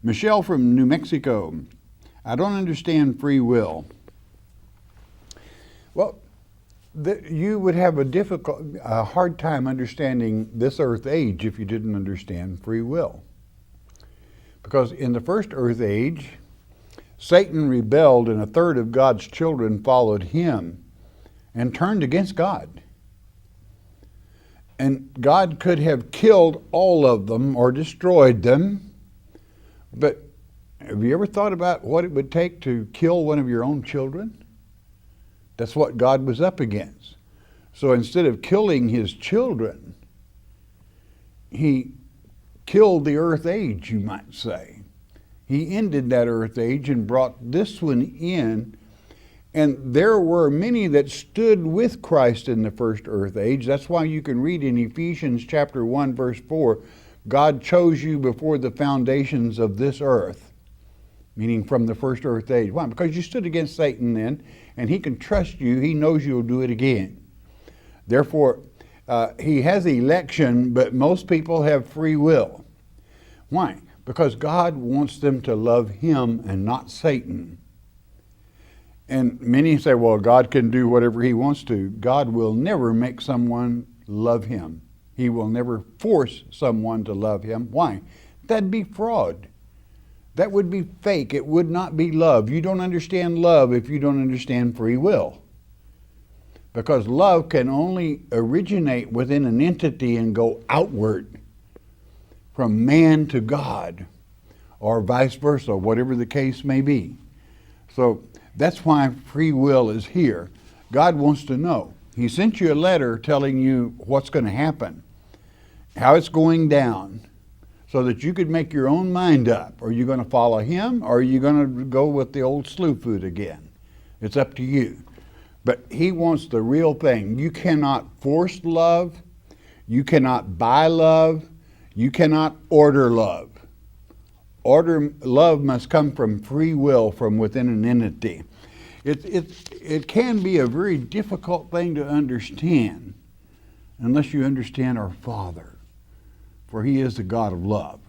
Michelle from New Mexico. I don't understand free will. Well, you would have a hard time understanding this earth age if you didn't understand free will. Because in the first earth age, Satan rebelled and a third of God's children followed him and turned against God. And God could have killed all of them or destroyed them, but have you ever thought about what it would take to kill one of your own children? That's what God was up against. So instead of killing his children, he killed the earth age, you might say. He ended that earth age and brought this one in. And there were many that stood with Christ in the first earth age. That's why you can read in Ephesians chapter 1, verse 4, God chose you before the foundations of this earth, meaning from the first earth age. Why? Because you stood against Satan then, and he can trust you. He knows you'll do it again. Therefore, he has election, but most people have free will. Why? Because God wants them to love him and not Satan. And many say, well, God can do whatever he wants to. God will never make someone love him. He will never force someone to love him. Why? That'd be fraud. That would be fake. It would not be love. You don't understand love if you don't understand free will. Because love can only originate within an entity and go outward from man to God, or vice versa, whatever the case may be. So that's why free will is here. God wants to know. He sent you a letter telling you what's going to happen, how it's going down, so that you could make your own mind up. Are you going to follow him, or are you going to go with the old slew food again? It's up to you. But he wants the real thing. You cannot force love. You cannot buy love. You cannot order love. Love must come from free will, from within an entity. It can be a very difficult thing to understand unless you understand our Father, for he is the God of love.